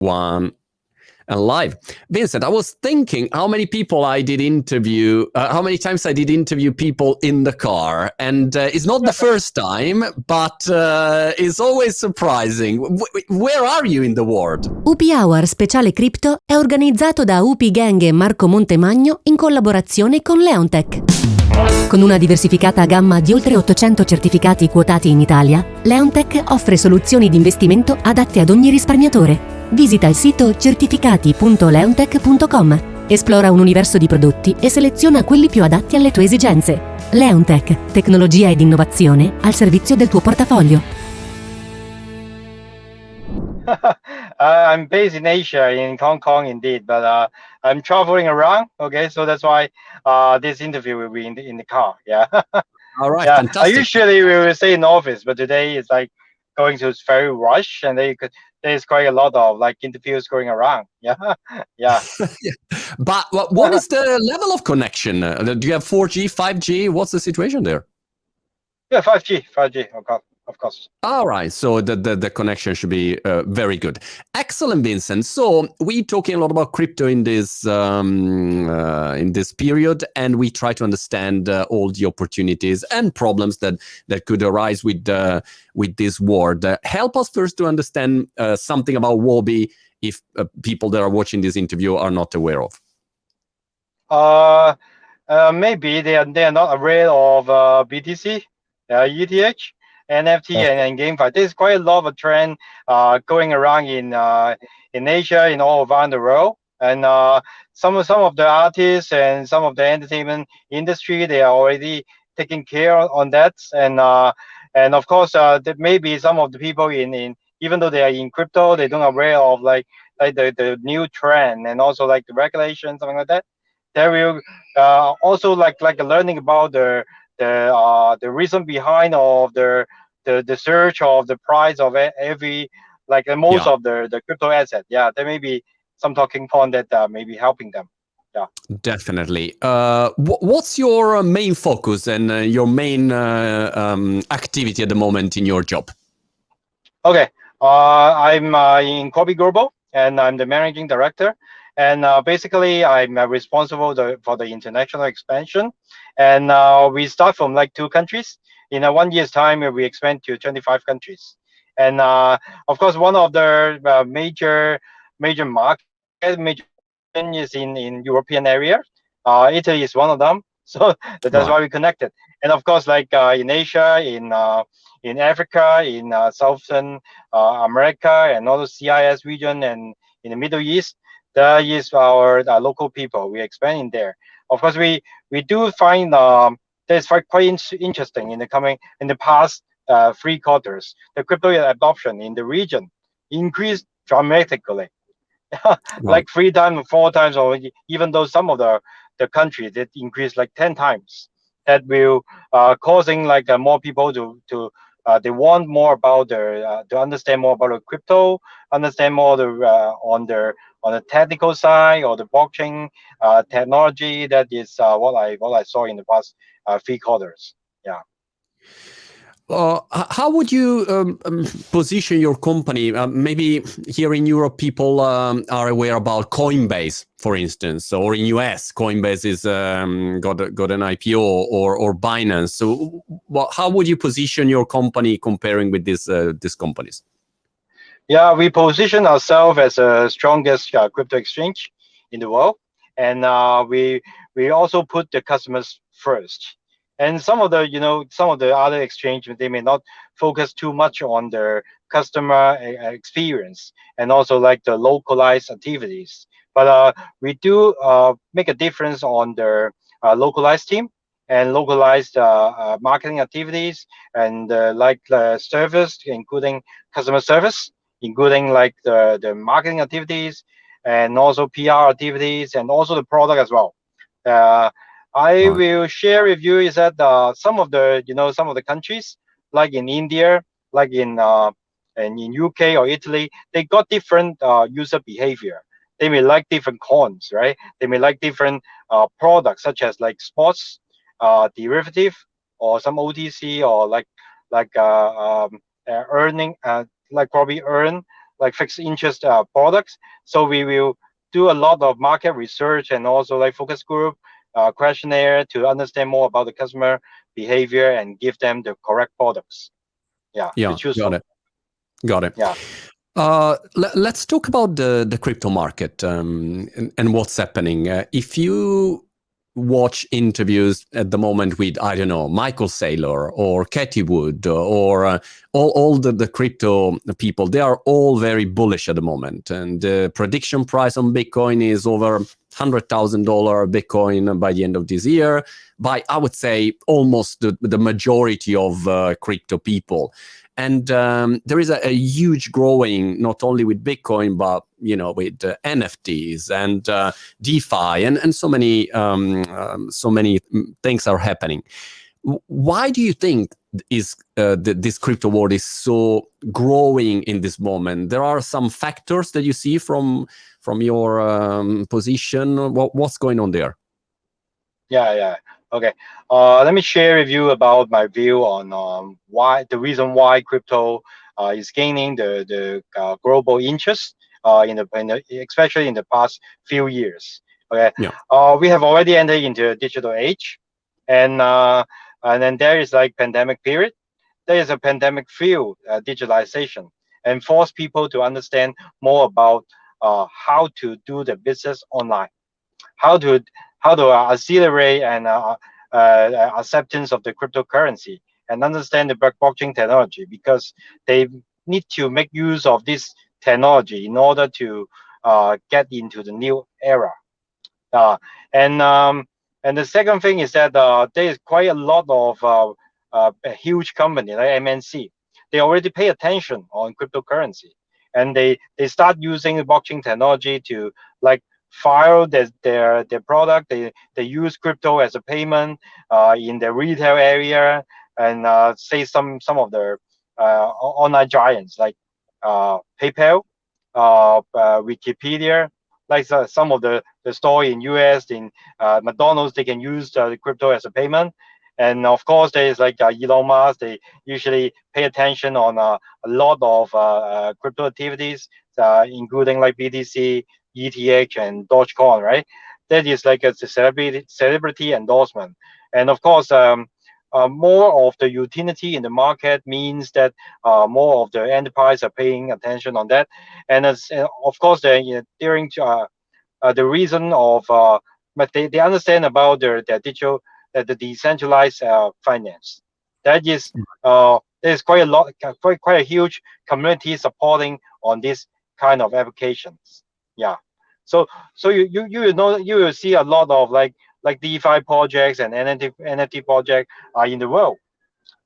One and live. Vincent, I was thinking how many people I did interview, how many times I did interview people in the car, and it's not the first time, but it's always surprising. Where are you in the world? UP Hour Speciale Crypto è organizzato da UP Gang e Marco Montemagno in collaborazione con Leontech. Con una diversificata gamma di oltre 800 certificati quotati in Italia, Leontech offre soluzioni di investimento adatte ad ogni risparmiatore. Visita il sito certificati.leontech.com, esplora un universo di prodotti e seleziona quelli più adatti alle tue esigenze. Leontech, tecnologia ed innovazione al servizio del tuo portafoglio. I'm based in Asia, in Hong Kong indeed, but I'm traveling around. Okay, so that's why this interview will be in the car. Yeah. All right, yeah. fantastic. Usually we will stay in office, but today it's like going to very rush, and there's quite a lot of like interviews going around. Yeah, yeah. Yeah. But what is the level of connection? Do you have 4G, 5G? What's the situation there? Yeah, 5G, of course. All right, so the connection should be very good. Excellent, Vincent. So we're talking a lot about crypto in this period, and we try to understand all the opportunities and problems that could arise with this world. Help us first to understand something about Wobi, if people that are watching this interview are not aware of. Maybe they are not aware of BTC, ETH. NFT and GameFi. There's quite a lot of trend going around in Asia, in all around the world, and some of the artists and some of the entertainment industry, they are already taking care on that, and of course there may be some of the people in even though they are in crypto, they don't aware of like the new trend and also like the regulation, something like that. They will also like learning about the reason behind of the search of the price of every most of the crypto asset. Yeah, there may be some talking point that may be helping them. Yeah, definitely. What's your main focus and your main activity at the moment in your job? Okay, I'm in Scopri Global, and I'm the managing director. And basically, I'm responsible for the international expansion. And we start from like 2 countries. In 1 year's time, we expand to 25 countries. And of course, one of the major market is in European area. Italy is one of them. So that's why we connected. And of course, like in Asia, in Africa, in Southern America, and also CIS region, and in the Middle East, that is our local people. We expand in there. Of course, we do find that's quite interesting in the past 3 quarters. The crypto adoption in the region increased dramatically, like 3 times, 4 times, or even though some of the countries it increased like 10 times. That will causing like more people to they want more about to understand more about the crypto, understand more on the technical side or the blockchain technology. That is what I saw in the past 3 quarters. Yeah. How would you position your company? Maybe here in Europe, people are aware about Coinbase, for instance, or in US, Coinbase is got an IPO, or Binance. So, how would you position your company comparing with these companies? Yeah, we position ourselves as the strongest crypto exchange in the world, and we also put the customers first. And some of the other exchanges, they may not focus too much on their customer experience and also like the localized activities. But we do make a difference on their localized team and localized marketing activities, and like service, including customer service, including like the marketing activities, and also PR activities, and also the product as well. I will share with you is that some of the countries, like in India, like in UK or Italy, they got different user behavior. They may like different coins, right? They may like different products, such as like sports derivative, or some OTC, or like earning like probably earn like fixed interest products. So we will do a lot of market research and also like focus group questionnaire to understand more about the customer behavior and give them the correct products. Yeah, to Yeah, choose got from. it. Got it. Yeah. Let's talk about the crypto market and what's happening. If you watch interviews at the moment with, I don't know, Michael Saylor or Katie Wood or all the crypto people, they are all very bullish at the moment. And the prediction price on Bitcoin is over $100,000 Bitcoin by the end of this year, by, I would say, almost the majority of crypto people. And there is a huge growing, not only with Bitcoin, but with NFTs and DeFi and so many things are happening. Why do you think this crypto world is so growing in this moment? There are some factors that you see from your position. What's going on there? Yeah. Okay. Let me share with you about my view on why the reason why crypto is gaining the global interest especially in the past few years. Okay. Yeah. We have already entered into a digital age, and then there is like pandemic period. There is a pandemic feel digitalization and force people to understand more about how to do the business online, how to accelerate and acceptance of the cryptocurrency and understand the blockchain technology, because they need to make use of this technology in order to get into the new era. Uh, and and the second thing is that there is quite a lot of a huge company like MNC. They already pay attention on cryptocurrency, and they start using blockchain technology to like file their product. They use crypto as a payment in the retail area, and say some of the online giants like PayPal, Wikipedia, like some of the store in US, in McDonald's, they can use the crypto as a payment. And of course, there is like Elon Musk. They usually pay attention on a lot of crypto activities, including like BTC, ETH, and Dogecoin, right? That is like a celebrity endorsement. And of course, more of the utility in the market means that more of the enterprise are paying attention on that. And as of course, during the reason of but they understand about their digital the decentralized finance. That is there's quite a lot, quite a huge community supporting on this kind of applications. Yeah. So you will see a lot of like DeFi projects and NFT projects are in the world.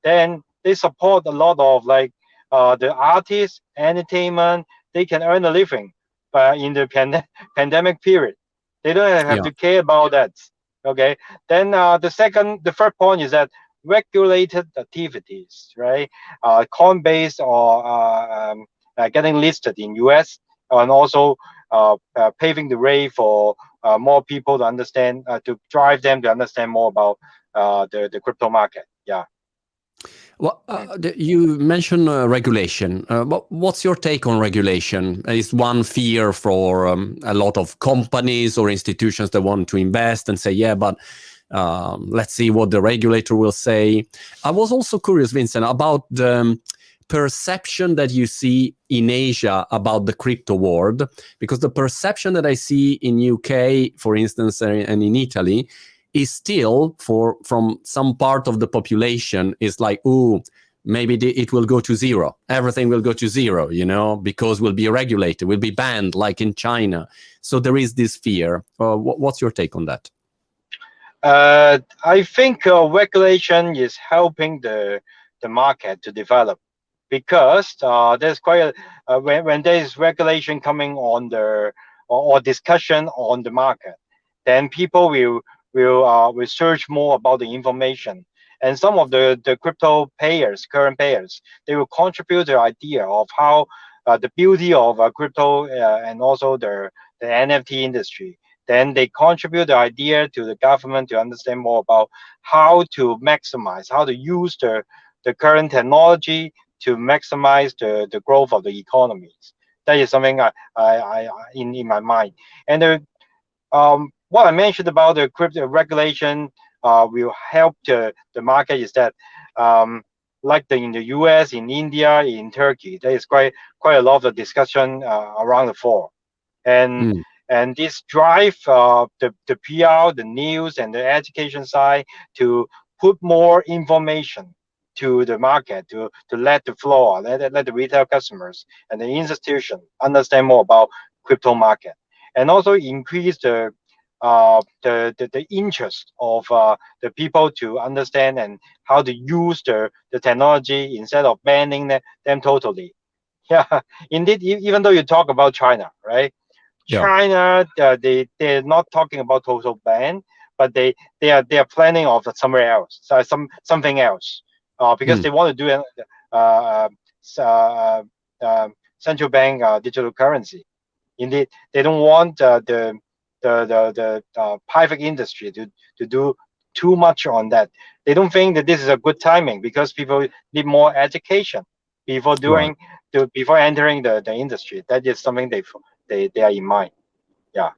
Then they support a lot of like the artists, entertainment. They can earn a living, but in the pandemic period, they don't have to care about that. Okay. Then the third point is that regulated activities, right? Coinbase or getting listed in US, and also paving the way for more people to understand, to drive them to understand more about the crypto market. Yeah. Well, you mentioned regulation. What's your take on regulation? Is one fear for a lot of companies or institutions that want to invest and say, yeah, but let's see what the regulator will say. I was also curious, Vincent, about the perception that you see in Asia about the crypto world, because the perception that I see in UK, for instance, and in Italy, is still from some part of the population is like, ooh, maybe it will go to zero. Everything will go to zero, because we'll be regulated, we'll be banned like in China. So there is this fear. What's your take on that? I think regulation is helping the market to develop, because there's quite when there is regulation coming on or discussion on the market, then people will research more about the information, and some of the crypto payers, current payers, they will contribute their idea of how the beauty of crypto and also the NFT industry. Then they contribute the idea to the government to understand more about how to maximize, how to use the current technology to maximize the growth of the economies. That is something in my mind. And what I mentioned about the crypto regulation will help the market is that like in the US, in India, in Turkey, there is quite a lot of discussion around the fall, and and this drive the PR, the news, and the education side to put more information to the market, to let the floor, let the retail customers and the institution understand more about crypto market, and also increase the interest of the people to understand and how to use the technology instead of banning them totally. Yeah, indeed. Even though you talk about China, right? Yeah. China, they're not talking about total ban, but they are planning of somewhere else, so something else, because they want to do uh, uh, uh, central bank digital currency. Indeed, they don't want the private industry to do too much on that. They don't think that this is a good timing because people need more education before Right. before entering the industry. That is something they are in mind. Yeah.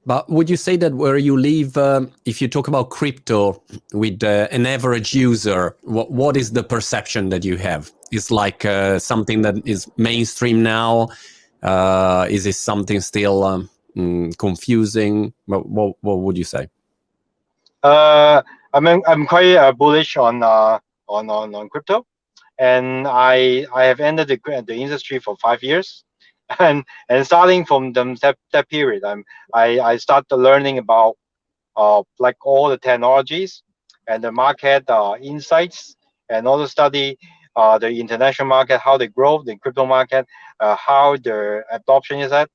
But would you say that where you live, if you talk about crypto with an average user, what is the perception that you have? Is like something that is mainstream now? Is it something still confusing? What would you say? I'm quite bullish on crypto, and I have entered the industry for 5 years, and starting from that period, I started learning about like all the technologies and the market insights, and also study the international market, how they grow, the crypto market, how the adoption is at.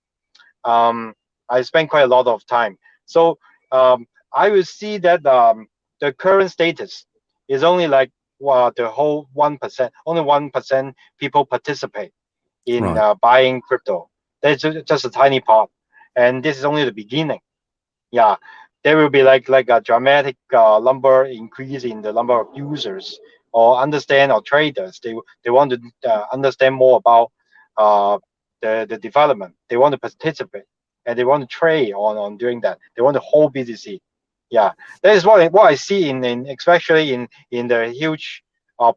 Um, I spend quite a lot of time. So I will see that the current status is only like the whole 1%. Only 1% people participate in Right. buying crypto. That's just a tiny part, and this is only the beginning. Yeah, there will be like a dramatic number increase in the number of users or understand or traders. They want to understand more about uh, the development. They want to participate and they want to trade on doing that. They want to hold BTC. Yeah, that is what I see in especially in the huge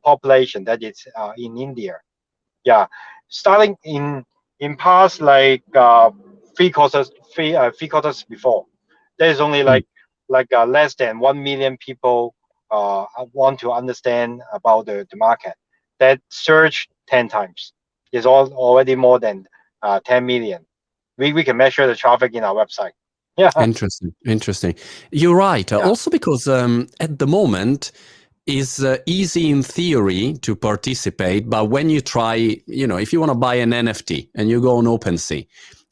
population that is in India. Yeah, starting in past like three quarters before, there's only Mm. like less than 1 million people want to understand about the market. That surge 10 times is already more than 10 million. We can measure the traffic in our website. Yeah, Interesting. Interesting. You're right. yeah, Also because at the moment, is easy in theory to participate, but when you try, if you want to buy an NFT and you go on OpenSea,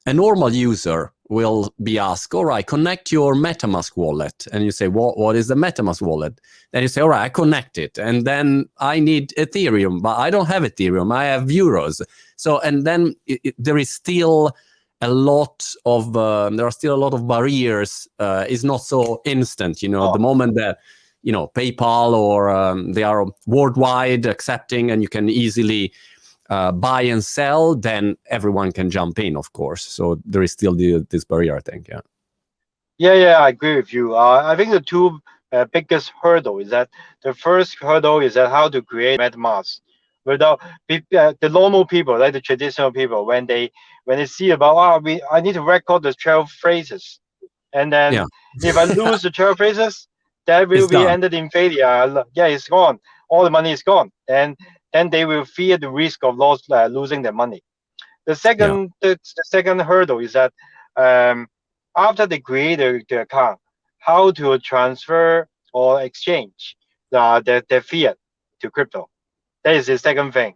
a normal user will be asked, all right, connect your MetaMask wallet. And you say, what is the MetaMask wallet? Then you say, all right, I connect it. And then I need Ethereum, but I don't have Ethereum. I have euros. So, and then there is still a lot of, there are still a lot of barriers. It's not so instant, oh, the moment that, PayPal or they are worldwide accepting and you can easily buy and sell, then everyone can jump in, of course. So there is still this barrier, I think. Yeah. yeah, I agree with you. I think the two biggest hurdle is that the first hurdle is that how to create MetaMask without the normal people, like the traditional people, when they see about I need to record the 12 phrases, and then Yeah. if I lose the 12 phrases, that It's will be done. ended in failure. Yeah, it's gone. All the money is gone, and then they will fear the risk of losing their money. The Yeah. second hurdle is that um, after they create the account, how to transfer or exchange the fiat to crypto. That is the second thing.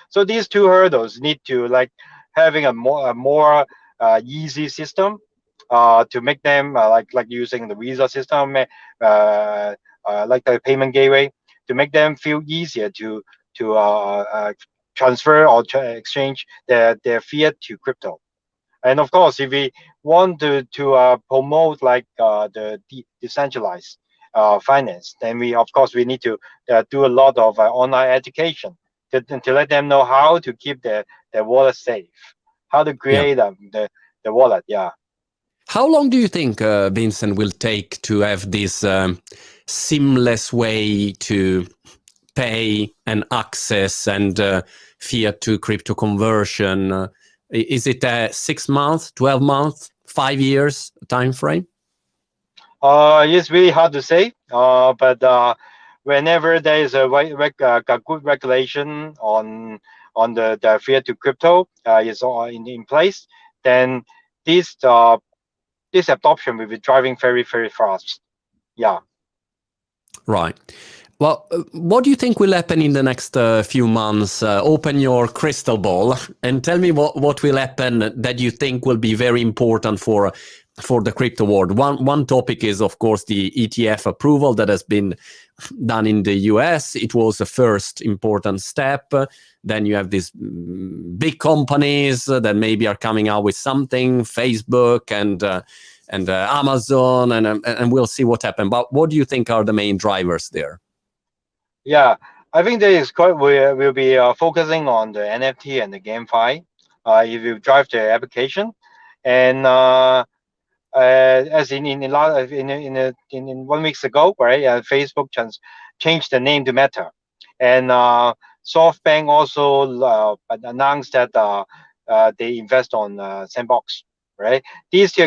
So these two hurdles need to like having a more easy system to make them like using the Visa system, like the payment gateway, to make them feel easier to transfer or exchange their fiat to crypto. And of course, if we want to promote like the decentralized finance, then we of course we need to do a lot of online education to let them know how to keep their wallet safe, how to create the wallet. Yeah. How long do you think, Vincent, will take to have this seamless way to pay and access and fiat to crypto conversion? Is it a 6 month, 12 month, 5 years time frame? It's really hard to say. But whenever there is a good regulation on the fiat to crypto is in place, then this this adoption will be driving very, very fast. Yeah. Right. Well, what do you think will happen in the next few months? Open your crystal ball and tell me what will happen that you think will be very important for the crypto world. One topic is, of course, the ETF approval that has been done in the US. It was the first important step. Then you have these big companies that maybe are coming out with something, Facebook and Amazon, and we'll see what happens. But what do you think are the main drivers there? Yeah, I think there is quite we'll be focusing on the NFT and the GameFi. If you drive the application, and as in 1 week ago, right? Facebook changed the name to Meta, and SoftBank also announced that they invest on Sandbox, right? This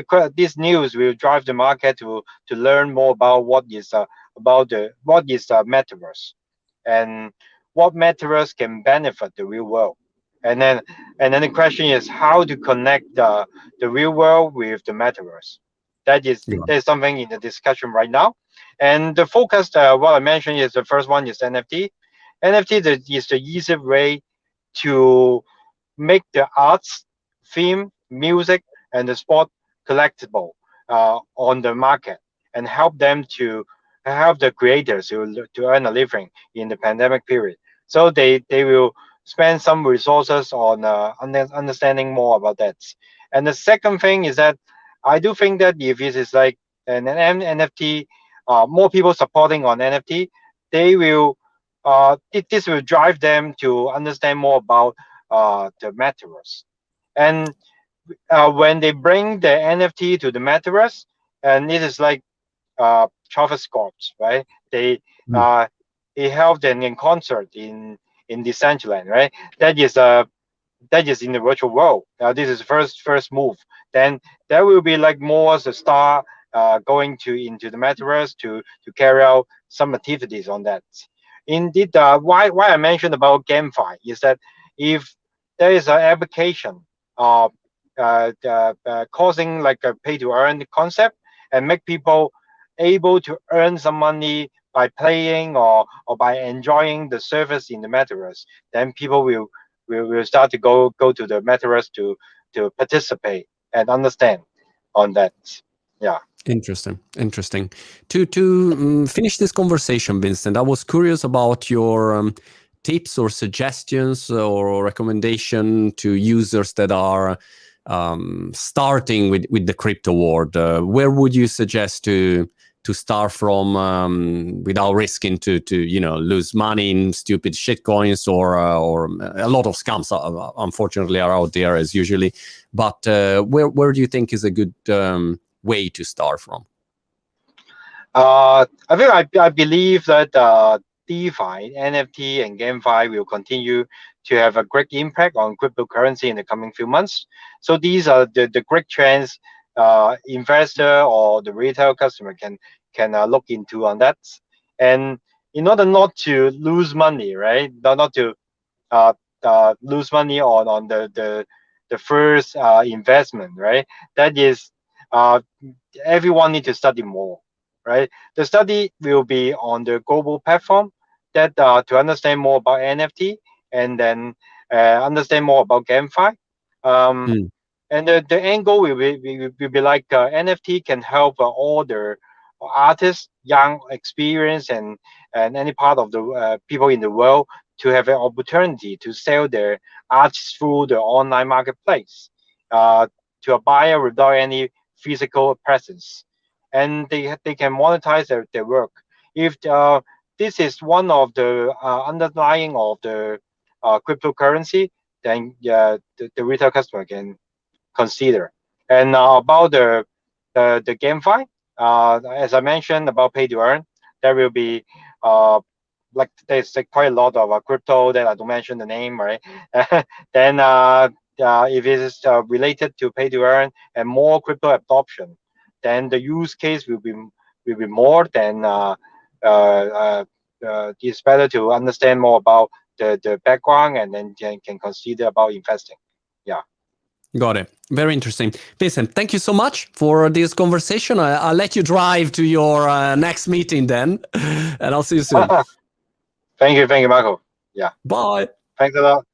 news will drive the market to learn more about what is metaverse, and what metaverse can benefit the real world. And then the question is how to connect the real world with the metaverse. There's something in the discussion right now. And the focus, what I mentioned is the first one is NFT. NFT is the easy way to make the arts, film, music, and the sport collectible on the market, and help the creators to earn a living in the pandemic period. So they will spend some resources on understanding more about that. And the second thing is that I do think that if it is like an NFT, more people supporting on NFT, they will this will drive them to understand more about the metaverse. And when they bring the NFT to the metaverse, and it is like Travis Scott, right? He held in concert in Decentraland, right? That is in the virtual world. This is first move. Then there will be like more as a star going into the metaverse to carry out some activities on that. Indeed, why I mentioned about GameFi is that if there is an application causing like a pay to earn concept and make people able to earn some money by playing or by enjoying the service in the metaverse, then people will start to go to the metaverse to participate and understand on that. Yeah. Interesting. To finish this conversation, Vincent, I was curious about your tips or suggestions or recommendation to users that are starting with the crypto world. Where would you suggest to start from without risking to lose money in stupid shit coins or a lot of scams unfortunately are out there as usually. But where do you think is a good way to start from? I believe that DeFi, NFT, and GameFi will continue to have a great impact on cryptocurrency in the coming few months. So these are the great trends investor or the retail customer can look into on that. And in order not to lose money, right? Not to lose money on the first investment, right? That is, everyone need to study more, right? The study will be on the global platform that to understand more about NFT, and then understand more about GameFi. And the end goal will be like NFT can help all the artists, young, experienced, and any part of the people in the world to have an opportunity to sell their arts through the online marketplace to a buyer without any physical presence, and they can monetize their work. If this is one of the underlying of the cryptocurrency, then the retail customer can consider. And about the GameFi, as I mentioned about pay to earn, there will be like there's quite a lot of crypto that I don't mention the name, right? Then if it is related to pay to earn and more crypto adoption, then the use case will be more than it's better to understand more about the background and then can consider about investing. Yeah. Got it. Very interesting. Vincent, thank you so much for this conversation. I'll let you drive to your next meeting then, and I'll see you soon. Thank you, Michael. Yeah. Bye. Thanks a lot.